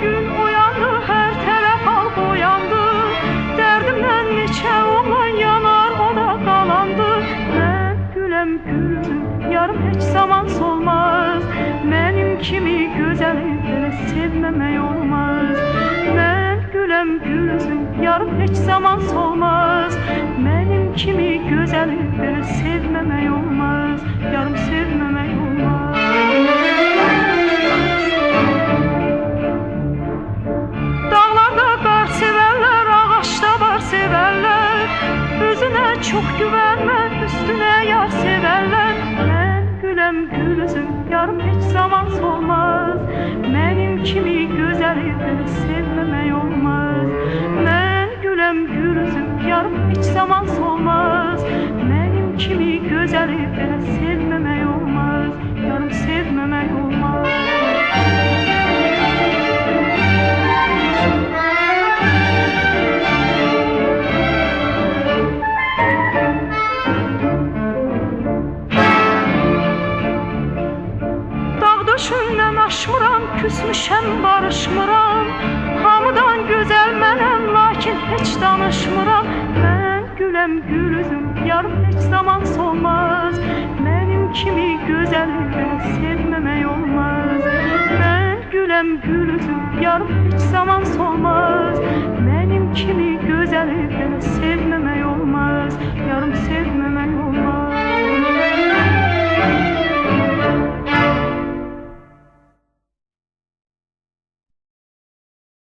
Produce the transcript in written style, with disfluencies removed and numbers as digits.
gün uyandı, her tərəf al boyandı. Dərdimdən neçə oğlan yanar, o da qalandı. Mən güləm gülüm, yarım heç zaman solmaz. Mənim kimi gözəli belə sevməmək olmaz. Mən güləm gülüm, yarım heç zaman solmaz. Mənim kimi gözəli belə sevməmək olmaz. Yarım sevməmək olmaz. Dağlarda qar sevərlər, ağaçda var sevərlər. Özünə çox güvənmə, üstünə yar sevərlər. Mən güləm gülüm, yarım heç zaman solmaz. Mənim kimi gözəli belə sevməmək olmaz. Mən güləm gülüm, yarım heç zaman solmaz. Mənim kimi gözəli belə sevməmək olmaz. Yarım sevməmək olmaz. Döşündən aşmıram, küsmüşəm, barışmıram. Hamıdan gözəl mənəm, lakin heç danışmıram. Mən güləm gülüm, yarım heç zaman solmaz. Mənim kimi gözəli belə sevməmək olmaz. Mən güləm gülüm, yarım heç